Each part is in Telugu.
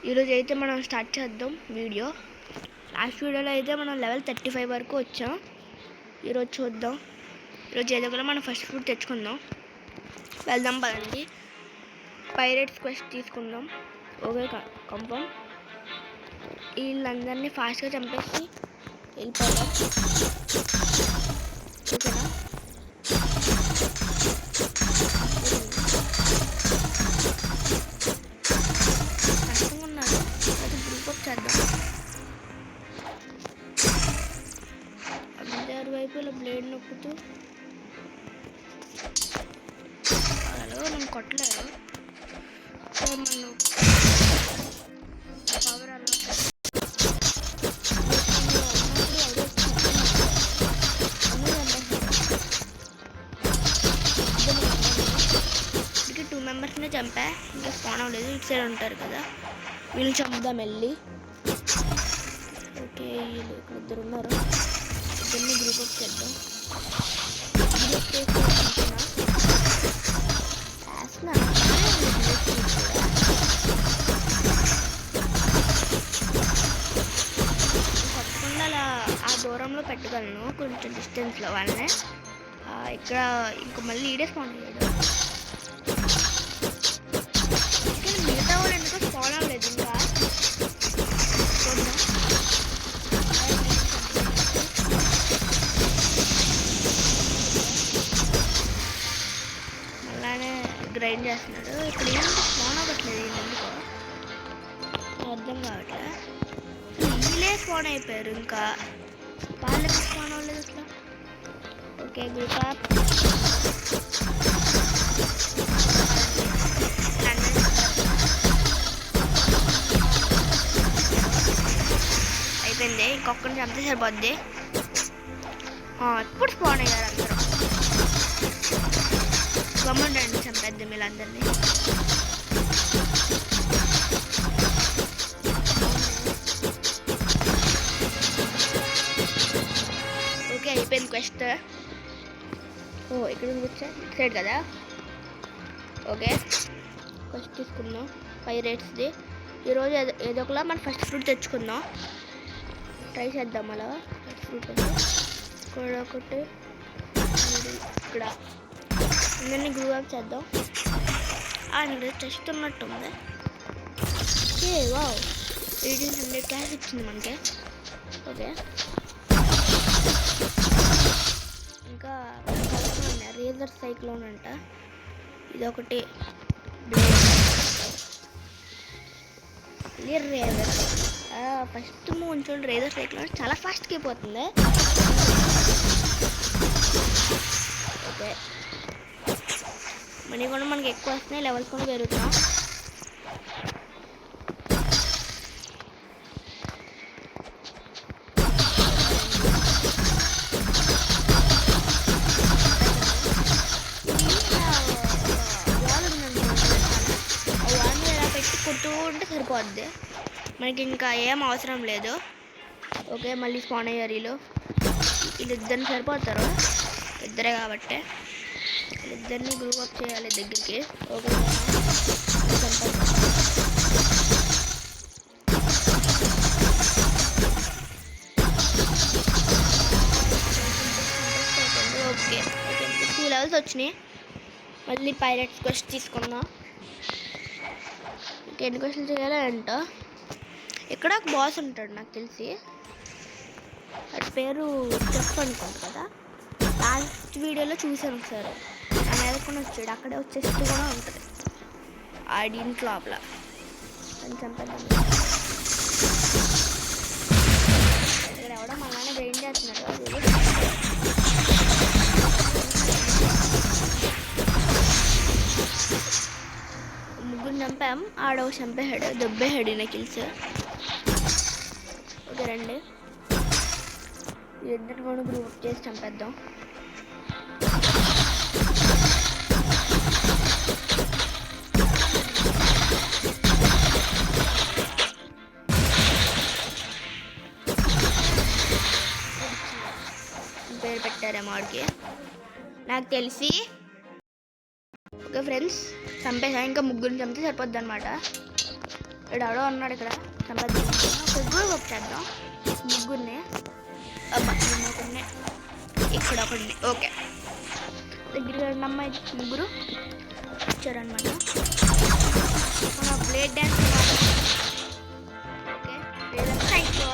ఈరోజు అయితే మనం స్టార్ట్ చేద్దాం వీడియో. లాస్ట్ వీడియోలో అయితే మనం లెవెల్ 35 వరకు వచ్చాం. ఈరోజు చూద్దాం. ఈరోజు ఏదో కూడా మనం ఫస్ట్ ఫుడ్ తెచ్చుకుందాం. వెళ్దాం పదండి. పైరేట్స్ క్వెస్ట్ తీసుకుందాం. Okay, confirm. వీళ్ళందరినీ ఫాస్ట్గా చంపేసి వెళ్ళిపోదాం. ఓకేనా? కష్టంగా ఉన్నారు, అది గ్రూప్ చేద్దాం. అందరి వైపు ఇలా బ్లేడ్ నొక్కుతూ అలాగో నన్ను కొట్టలేరు. మనం పవర్ ఇప్పటికి 2 మెంబర్స్ని చంపా. ఇంకా స్పాన్ అవ్వలేదు. ఇటు సైడ్ ఉంటారు కదా, వీళ్ళు చంపుదాం వెళ్ళి. ఓకే, వీళ్ళు ఇక్కడ ఇద్దరు ఉన్నారు. ఇద్దరిని గ్రూప్ అప్ చేద్దాం. తప్పకుండా అలా ఆ దూరంలో పెట్టగలను, కొంచెం డిస్టెన్స్లో వాళ్ళనే. ఇక్కడ ఇంక మళ్ళీ ఈడే స్పాన్ అయ్యాడు. మిగతా వాళ్ళు ఎందుకో స్పాన్ అవ్వలేదు ఇంకా. అలానే గ్రైండ్ చేస్తున్నాడు. ఇక్కడ ఏం స్పాన్ అవ్వట్లేదు, ఎందుకో అర్థం కావట్లే. వీళ్ళే స్పాన్ అయిపోయారు, ఇంకా వాళ్ళకి స్పాన్ అవ్వలేదు అట్లా. Okay, group up. అయిపోయింది, ఇంకొకరిని చంపితే సరిపోద్ది. ఇప్పుడు స్పాన్ అయ్యారు అందరూ. గమ్మున రండి, చంపేద్దాం వీళ్ళందరినీ. ఓకే, అయిపోయింది క్వెస్ట్. ఇక్కడ వచ్చా సైడ్ కదా. ఓకే, క్వెస్ట్ తీసుకుందాం పైరేట్స్ది. ఈరోజు ఏదో ఒకలా మనం ఫస్ట్ ఫ్రూట్ తెచ్చుకుందాం. ట్రై చేద్దాం అలా ఫస్ట్ ఫ్రూట్. ఇక్కడ ఒకటి, ఇక్కడ అందరినీ గ్రూ అప్ చేద్దాం. ఇక్కడ టెస్ట్ ఉన్నట్టుంది. ఓకే, వావ్, 1800 క్యాష్ ఇచ్చింది మనకి. ఓకే, ఇంకా రేజర్ సైక్లోన్ అంట, ఇదొకటి. రేజర్ ఫస్ట్ మూవ్ చూడండి. రేజర్ సైక్లోన్ చాలా ఫాస్ట్గా అయిపోతుంది. ఓకే, మనీ కూడా మనకి ఎక్కువ వస్తున్నాయి, లెవెల్స్ కూడా పెరుగుతున్నాం. కొట్టు ఉంటే సరిపోద్ది, మనకి ఇంకా ఏం అవసరం లేదు. ఓకే, మళ్ళీ స్పాన్ అయ్యారు వీళ్ళు. వీళ్ళిద్దరిని సరిపోతారు, ఇద్దరే కాబట్టి. వీళ్ళిద్దరిని గ్రూప్ అప్ చేయాలి దగ్గరికి. Okay, okay. 2 లెవెల్స్ వచ్చినాయి. మళ్ళీ పైరేట్స్ క్వెస్ట్ తీసుకుందాం. ఎన్ని క్వశ్చన్లు చేయాలి ఏంటో. ఇక్కడ ఒక బాస్ ఉంటాడు నాకు తెలిసి, అది పేరు చెఫ్ అనుకుంటా కదా. లాస్ట్ వీడియోలో చూసాను ఒకసారి. ఆయన ఎదుర్కొని వచ్చాడు, అక్కడే వచ్చేసి కూడా ఉంటుంది ఆడింటి లోపల. అని చంపేద్దాం. ఇక్కడ ఎవడో మళ్ళీ గ్రైండ్ చేస్తున్నారు. ముగ్గురు చంపాం, ఆడవ చంపేహాడు, దెబ్బేహాడు నాకు తెలిసి. ఓకే రండి, ఇద్దరు కూడా గ్రూప్ చేసి చంపేద్దాం. పేరు పెట్టారేమో వాడికి నాకు తెలిసి. ఓకే ఫ్రెండ్స్, చంపేసా. ఇంకా ముగ్గురిని చంపితే సరిపోద్ది అనమాట. ఎవడో ఉన్నాడు ఇక్కడ. ముగ్గురు వచ్చేద్దాం. ముగ్గురిని ముగ్గురిని ఇక్కడ ఒకటి. ఓకే, దగ్గర అమ్మాయి ముగ్గురు వచ్చారనమాట. Blade dance. ఓకే, సైకో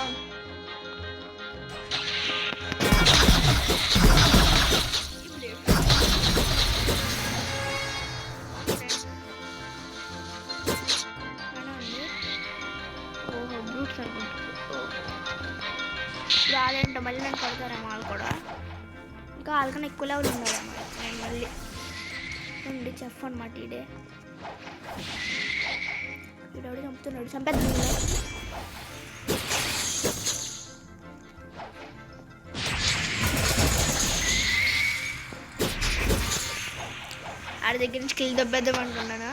రాలేంటో మళ్ళీ నన్ను కొడతారేమో వాళ్ళు కూడా. ఇంకా వాళ్ళకన్నా ఎక్కువ లెవెల్ ఉన్నారన్నమాట. నేను మళ్ళీ ఉండి చెఫ్ అనమాట. ఈడెవడు చంపుతున్నాడు, చంపేద్దాం. ఆడి దగ్గర నుంచి కిల్ దొబ్బేద్దాం అనుకున్నాను,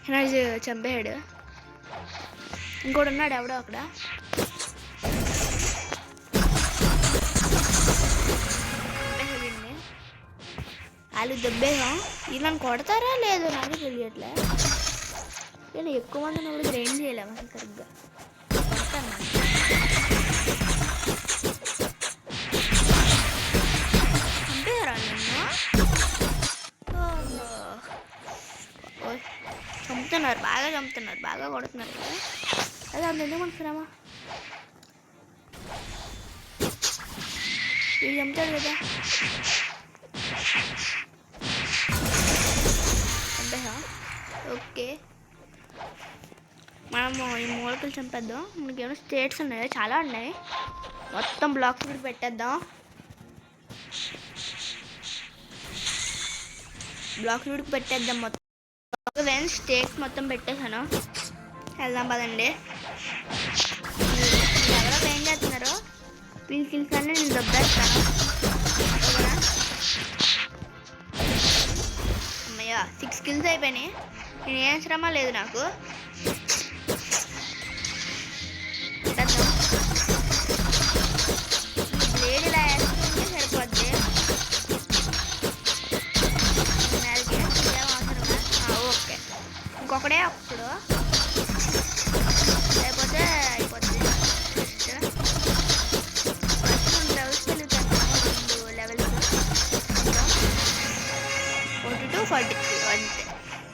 ఎనర్జీ చంపేయాడు. ఇంకోటి ఉన్నాడు ఎవడో అక్కడ. వాళ్ళు దెబ్బేసాం. వీళ్ళని కొడతారా లేదు నాకు తెలియట్లే. నేను ఎక్కువ మంది కూడా గ్రైండ్ చేయలేము అసలు సరిగ్గా. కొడతాను చంపేశారా నిన్ను? చంపుతున్నారు, బాగా చంపుతున్నారు, బాగా కొడుతున్నారు కదా. అదే అంత ఎందుకు అనుకున్నామా? వీళ్ళు చంపుతాడు కదా. ఓకే, మనము ఈ మూలకలు చంపేద్దాం. మనకి ఏమైనా స్టేట్స్ ఉన్నాయి, చాలా ఉన్నాయి. మొత్తం బ్లాక్స్ కూడా పెట్టేద్దాం. బ్లాక్స్ కూడా పెట్టేద్దాం మొత్తం. స్టేట్స్ మొత్తం పెట్టేశాను. వెళ్దాం పదండి. ఎవరో ఏం చేస్తున్నారు? వీళ్ళు కిల్సాన్ని నేను దొబ్బేస్తాను. 6 కిల్స్ అయిపోయినాయి. నేను ఏం శ్రమ లేదు నాకు. బ్లేడ్ ఇలా వేసుకుంటే సరిపోద్ది. ఓకే, ఇంకొకడే అప్పుడు లేకపోతే అయిపోద్ది. లెవెల్స్ వెళ్తాను, 2 లెవెల్స్ 42, 43 అంతే.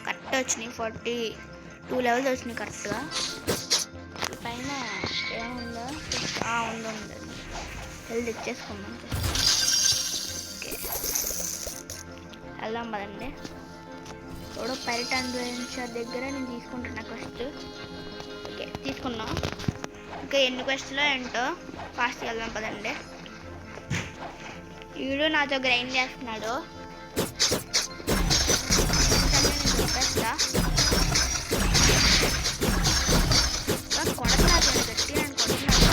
కరెక్ట్ వచ్చినాయి. 42 లెవెల్స్ వచ్చినాయి కరెక్ట్గా. పైన ఏముందో ఉంది, వెళ్ళి తెచ్చేసుకుందాం. ఓకే, వెళ్దాం పదండి. ఎవడో పైరట్ అడ్వెంచర్ దగ్గర నేను తీసుకుంటున్నా క్వెస్ట్. ఓకే, తీసుకున్నాం. ఇంకా ఎన్ని క్వెస్ట్లో ఏంటో ఫాస్ట్గా వెళ్దాం పదండి. వీడు నాతో గ్రైండ్ చేస్తున్నాడు. కొడుతున్నాడు గట్టి, నన్ను కొడుతున్నాడు.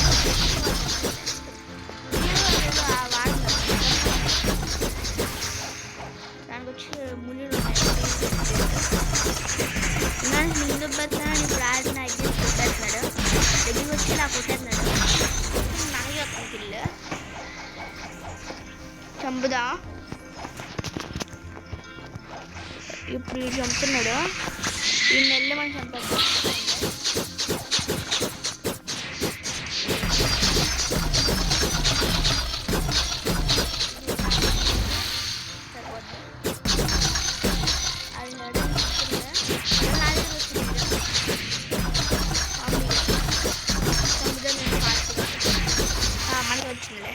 దానికి వచ్చి ముళ్ళు నన్ను ముందు పెడతాను. ఇప్పుడు ఆడిన అయితే కొట్టేస్తున్నాడు. దగ్గరికి వచ్చి నాకు కొట్టేస్తున్నాడు. నాకు యొక్క కిల్లు చంపుదా. ఇప్పుడు వీడు చంపుతున్నాడు. ఈ నెల్లు మనం చంపేద్దాం. మనకి వచ్చిందిలే.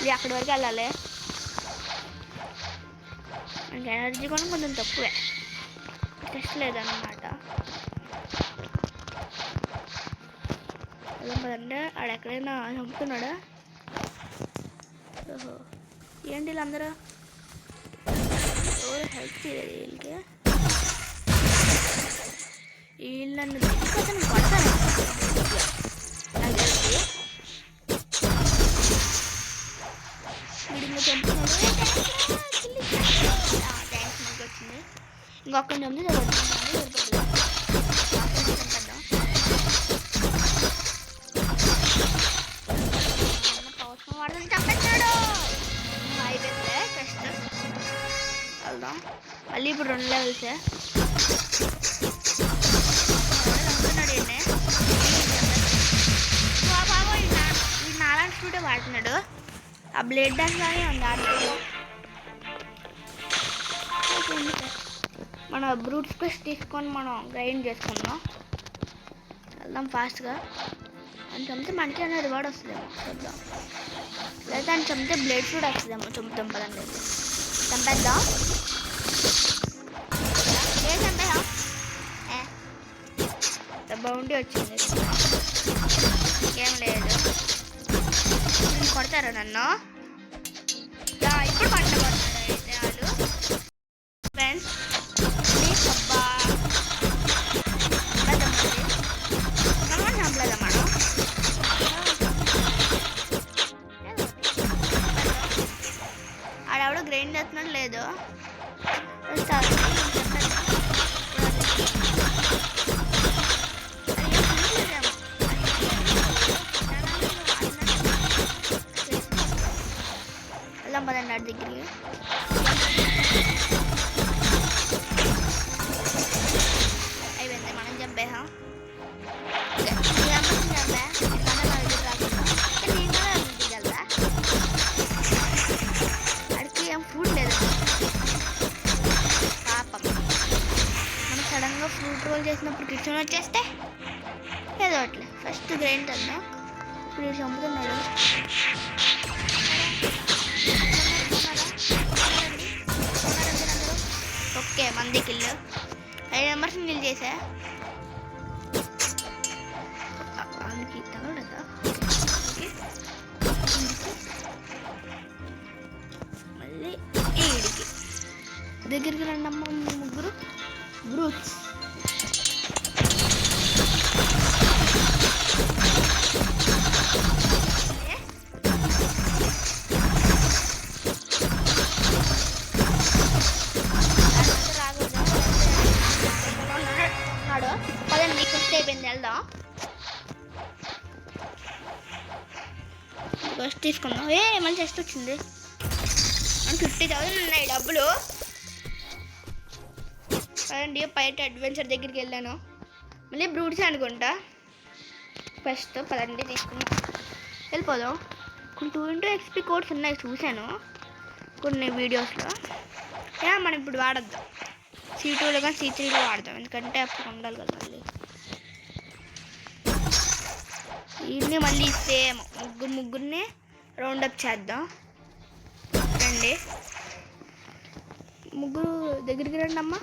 ఇది అక్కడి వరకు వెళ్ళాలి. ఇంకా ఎనర్జీ కూడా కొంచెం తక్కువే, టెస్ట్ లేదన్నమాట. అంటే ఆడెక్కడైనా చంపుతున్నాడా? ఓహో, ఏంటి వీళ్ళందరూ ఎవరు హెల్ప్ చేయలేదు వీళ్ళకి. వీళ్ళు నన్ను తీసుకొని కొడతాను. నాకు తెలిసి వీడిని చంపుతున్నాడు. థ్యాంక్స్, మనకి వచ్చింది. ఇంకొక ఉంది వాడిని చంపేస్తాడు. అయిపోయింది కష్టం. వెళ్దాం. మళ్ళీ ఇప్పుడు 2 లెవెల్సే. ఈ నాలాంటి ఫ్రూటే వాడుతున్నాడు. ఆ బ్లేడ్ డాన్స్ లాగే ఉంది ఆడుతూ. మన బ్రూట్ స్పెష్ తీసుకొని మనం గ్రైండ్ చేసుకుందాం. వెళ్దాం ఫాస్ట్గా. అని చంపితే మనకి అనే రివార్డ్ వస్తుందేమో చూద్దాం. లేదా అని చంపితే బ్లేడ్ ఫ్రూట్ వస్తుందేమో. చంపుతాం పదండి. చంపేద్దాం. చంపేద్దాం. బౌండీ వచ్చింది. ఏం లేదు. కొడతారా నన్ను? ఇప్పుడు పంట కొడతారా అయితే వాళ్ళు ఫ్రెండ్స్? అబ్బా చంపలేదా మనం? ఆడెవడో గ్రైండ్ చేస్తున్నాడు లేదు. పదండి ఆడి దగ్గరికి. అయిపోయింది మనం చంపేహా. అడికి ఏం ఫ్రూట్ లేదు పాపం. మనం సడన్గా ఫ్రూట్ రోల్ చేసినప్పుడు కిచెన్ వచ్చేస్తే ఏదో అట్లే. ఫస్ట్ గ్రైండ్ చేద్దాం. ఇప్పుడు చంపుతున్నాడు. ఓకే మంది కిల్లు. 5 మెంబర్స్ కిల్ చేసా. వాళ్ళకి తగలదా? మళ్ళీ ఈడికి దగ్గరికి రండి అమ్మ ముగ్గురు బ్రూట్స్. పదండి ఫస్ట్ అయిపోయింది వెళ్దాం. ఫస్ట్ తీసుకుందాం. మళ్ళీ చెస్ట్ వచ్చింది. 50,000 ఉన్నాయి డబ్బులు. పదండి పైట్ అడ్వెంచర్ దగ్గరికి వెళ్ళాను. మళ్ళీ బ్రూట్స్ అనుకుంటా. ఫస్ట్ పదండి తీసుకుందాం. వెళ్ళిపోదాం. కొన్ని 2 XP కోడ్స్ ఉన్నాయి చూశాను కొన్ని వీడియోస్లో. మనం ఇప్పుడు వాడద్దాం. C2లో కానీ C3లో వాడదాం. ఎందుకంటే అప్పుడు ఉండాలి కదా. మళ్ళీ మళ్ళీ సేమ్ ముగ్గురిని రౌండప్ చేద్దాం. రండి ముగ్గురు దగ్గరికి రండి అమ్మ.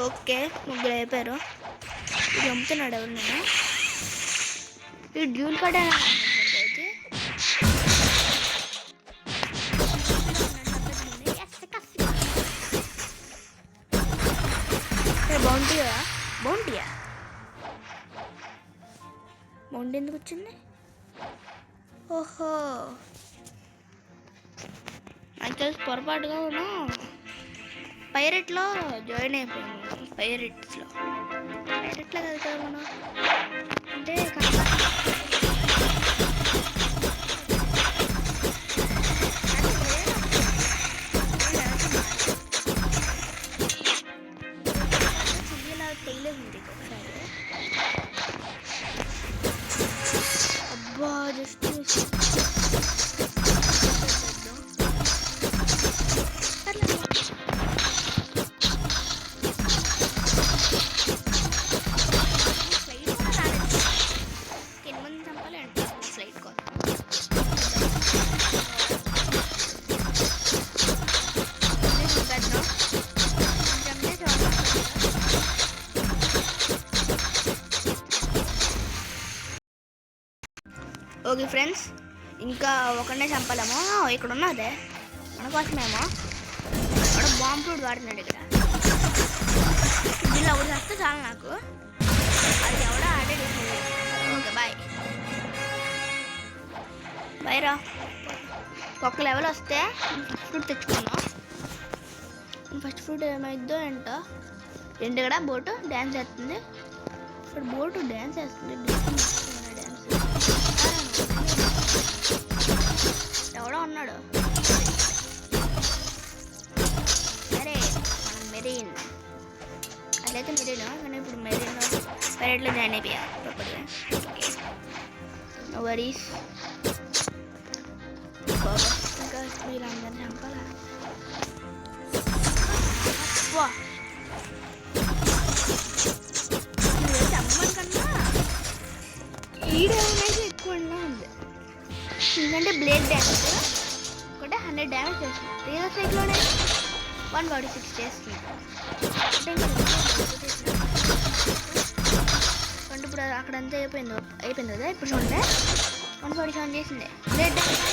ఓకే ముగ్గురు అయిపోయారు. ఇది చంపుతున్నాడు ఎవరు? నేను ఈ డ్యూల్ కార్డ్ అయితే బౌండీ ఎందుకు వచ్చింది? ఓహో నాకు తెలిసి పొరపాటుగా పైరెట్లో జాయిన్ అయిపోయాను. పైరెట్లో కదా మనం అంటే తెలియదు ఒకసారి. అబ్బా జస్ట్ ఓకే ఫ్రెండ్స్, ఇంకా ఒకనే చంపాలేమో. ఇక్కడ ఉన్నదే మన కోసమేమో. ఇక్కడ బాంబ్ ఫ్రూట్ వాడుతున్నాడు. ఇక్కడ దీనిలో ఒకటి వస్తే చాలు నాకు. అది ఎవడో ఆడేది. ఓకే బాయ్ బాయ్ రా. ఒక్క లెవెల్ వస్తే ఫ్రూట్ తెచ్చుకున్నాం. ఫస్ట్ ఫ్రూట్ ఏమైద్దో ఏంటో. ఏంటి ఇక్కడ బోటు డ్యాన్స్ చేస్తుంది. ఇక్కడ బోటు డ్యాన్స్ చేస్తుంది. డ్యాన్స్ ఎవడో ఉన్నాడు. అరే మనం మెరీన్ అట్లయితే మెరీన్, కానీ ఇప్పుడు మెరీన్ పెరట్లో జాయిన్ అయిపోయా. No worries. ఇంకా వీళ్ళందరినీ చంపాలా? చంపడం కన్నా ఈ డ్యామేజ్ ఎక్కువ ఉంది. ఎందుకంటే బ్లేడ్ డ్యామేజ్ ఒకటే 100 డ్యామేజ్ చేస్తుంది. రియల్ సైక్లోనే 146 చేస్తుంది. అంటే ఇప్పుడు అక్కడంతా అయిపోయింది కదా. ఇప్పుడు చూడండి 147 చేసింది. బ్లేడ్ డ్యామేజ్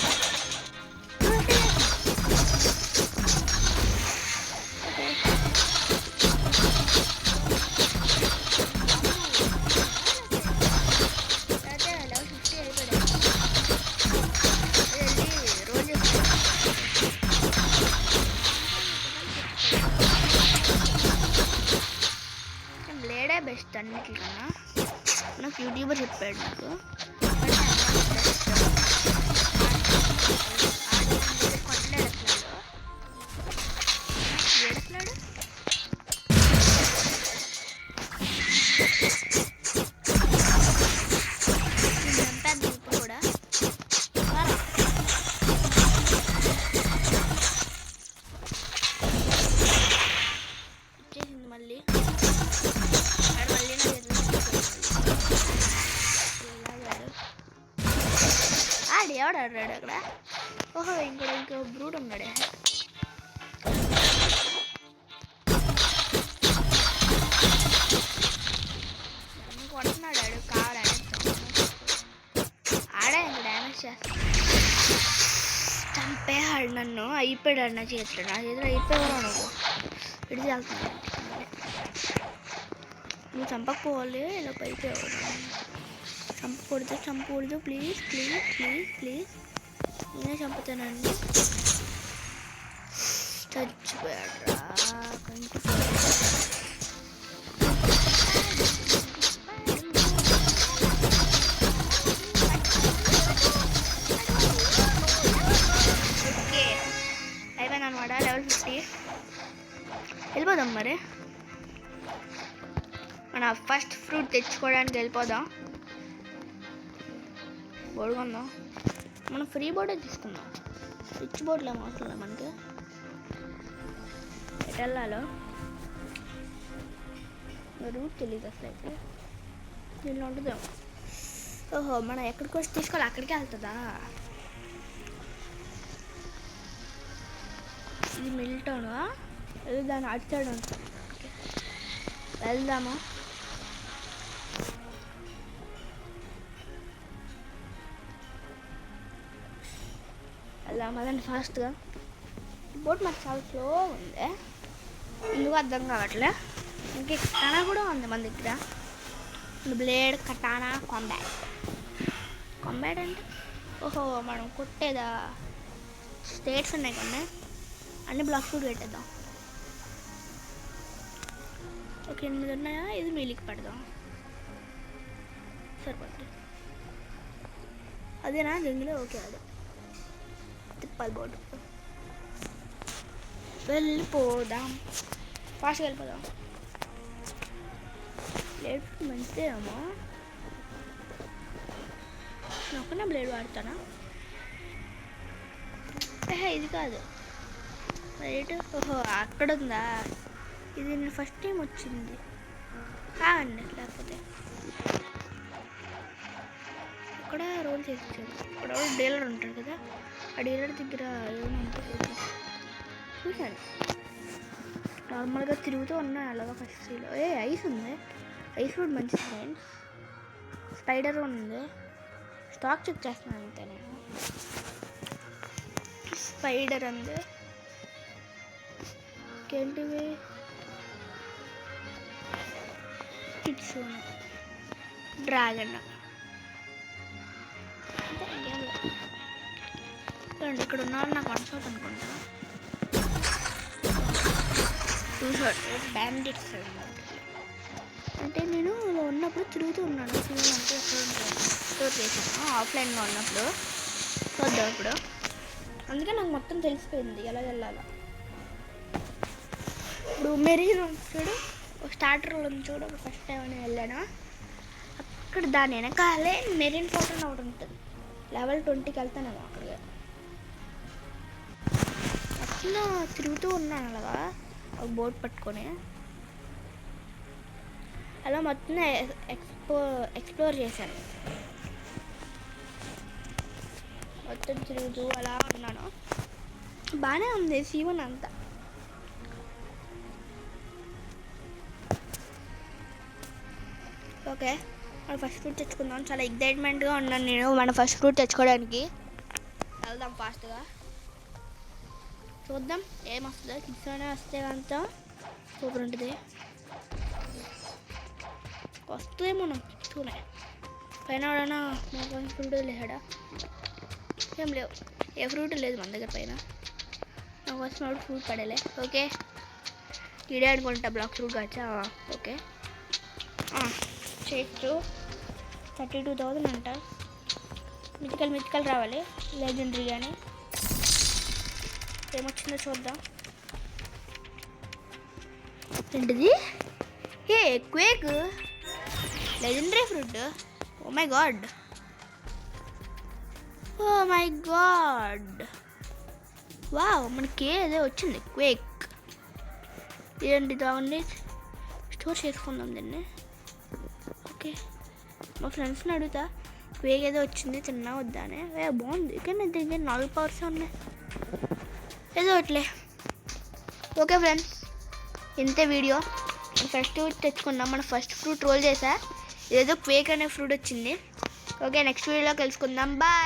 బెస్ట్ అన్నిటికన్నా. నాకు యూట్యూబర్ చెప్పాడు నాకు. కూడా వచ్చేసింది మళ్ళీ. ఎవడు ఆడాడు అక్కడ? ఓహో ఇంకో బ్రూడ్ ఉన్నాడే. కొడుతున్నాడు ఆడు కావాలని. ఆడే ఇంక డ్యామేజ్ చేస్తాడు. చంపేయాడు నన్ను. అయిపోయాడు నా చేతిలో. నా చేతిలో అయిపోయావు నువ్వు. విడిచి వెళ్తున్నాడు. నువ్వు చంపకపోవాలి. ఇలా అయిపోయావు. చంపకూడదు ప్లీజ్ ప్లీజ్ ప్లీజ్ ప్లీజ్. నేనే చంపుతానండి. చచ్చిపోయాడ్రా. ఓకే అయిపోయింది అనమాట. లెవెల్ 50 వెళ్ళిపోదాం. మరి మన ఫస్ట్ ఫ్రూట్ తెచ్చుకోవడానికి వెళ్ళిపోదాం. బోర్డు కొందాం. మనం ఫ్రీ బోర్డే తీసుకుందాం. రిచ్ బోర్డులు ఏమో అవసరం లేదు మనకి. ఎటు వెళ్ళాలో రూట్ తెలియదు అసలు. అయితే దీనిలో ఉంటుందేమో. ఓహో మనం ఎక్కడికి వచ్చి తీసుకోవాలి అక్కడికే వెళ్తుందా? ఇది మిల్టౌనా? ఇది దాని అటు సైడ్ ఉంటుంది. వెళ్దామా? అదండి ఫాస్ట్గా. బోట్ మాకు చాలా స్లో ఉంది. ఎందుకు అర్థం కావట్లే. ఇంకే కటానా కూడా ఉంది మన దగ్గర. బ్లేడ్ కటానా కాంబాట్ అంటే ఓహో మనం కొట్టేదా స్టేట్స్ ఉన్నాయి కదా. అన్ని బ్లాక్స్ కూడా పెట్టేద్దాం. ఓకే 8 ఉన్నాయా? ఇది మీలికి పెడదాం. సరిపోతుంది. అదేనా జంగిలే? ఓకే అదే తిప్పాలి బోర్డు. వెళ్ళిపోదాం. ఫాస్ట్గా వెళ్ళిపోదాం. బ్లేడ్ మంచిదేమో. ఒకనే బ్లేడ్ వాడతానా? ఇది కాదు రైట్. ఓహో అక్కడ ఉందా? ఇది నేను ఫస్ట్ టైం వచ్చింది కావండి. లేకపోతే ఇక్కడ రోల్ చేసేసాను. ఇక్కడ డీలర్ ఉంటాడు కదా. ఆ డీలర్ దగ్గర ఏమైనా ఉంటుంది చూశాను. నార్మల్గా తిరుగుతూ ఉన్నాయి అలాగా. ఫస్ట్ సీలో ఐస్ ఉంది. ఐస్ కూడా మంచి ఫ్రెండ్స్. స్పైడర్ ఉంది. స్టాక్ చెక్ చేస్తున్నాను అంతే నేను. స్పైడర్ ఉంది. ఇంకేంటివి? Kids dragon. అంటే ఇంకేం లేదు. ఇక్కడ ఉన్నారు నాకు వన్ షాట్ అనుకుంటా. చూసాడు బ్యాండిట్స్ అంటే నేను ఉన్నప్పుడు తిరుగుతూ ఉన్నాను ఫోన్ అంటే ఎక్కడ ఉంటాను స్టోర్ చేశాను ఆఫ్లైన్లో ఉన్నప్పుడు చూద్దాం ఇప్పుడు అందుకే నాకు మొత్తం తెలిసిపోయింది ఎలా వెళ్ళాలా ఇప్పుడు మెరీన్ చూడు స్టార్టర్ ఉంది చూడు ఫస్ట్ టైం అని వెళ్ళాను అక్కడ దాని వెనకాలే మెరీన్ ఫోటో ఒకటి ఉంటుంది లెవెల్ 20కి వెళ్తానేమో అక్కడికి అట్లా తిరుగుతూ ఉన్నాను అలాగా ఒక బోట్ పట్టుకొని అలా మొత్తం ఎక్స్ప్లోర్ చేశాను మొత్తం తిరుగుతూ అలా ఉన్నాను బాగానే ఉంది సీవన్ అంతా ఓకే మన ఫస్ట్ ఫ్రూట్ తెచ్చుకుందాం చాలా ఎక్సైట్మెంట్గా ఉన్నాను నేను మన ఫస్ట్ ఫ్రూట్ తెచ్చుకోవడానికి వెళ్దాం ఫాస్ట్గా చూద్దాం ఏమొస్తుందో కిడ్స్లోనే వస్తే అంతా సూపర్ ఉంటుంది వస్తే మనం కిడ్స్లోనే పైన ఎవడైనా మా ఫ్రూట్ లేడా ఏం లేవు ఏ ఫ్రూట్ లేదు మన దగ్గర పైన నాకు వచ్చినప్పుడు ఫ్రూట్ పడేలే ఓకే ఇడే అనుకుంటా బ్లాక్ ఫ్రూట్ వచ్చా ఓకే చేయొచ్చు 32,000 అంట మితికల్ రావాలి లెజెండరీ కానీ ఏమొచ్చిందో చూద్దాం ఏంటిది a quake legendary fruit oh my god wow మనకి ఏదో వచ్చింది క్వేక్ ఏంటి దాన్ని స్టోర్ చేసుకుందాం దీన్ని ఓకే మా ఫ్రెండ్స్ని అడుగుతా క్వేక్ ఏదో వచ్చింది తిన్నా వద్దానే బాగుంది కానీ దీనికి 4 పవర్స్ ఉన్నాయి ఏదో ఒకట్లే ఓకే ఫ్రెండ్స్ ఇంతే వీడియో ఫస్ట్ తెచ్చుకున్నాం మన ఫస్ట్ ఫ్రూట్ రోల్ చేసా ఏదో క్వేక్ అనే ఫ్రూట్ వచ్చింది ఓకే నెక్స్ట్ వీడియోలో కలుసుకుందాం బాయ్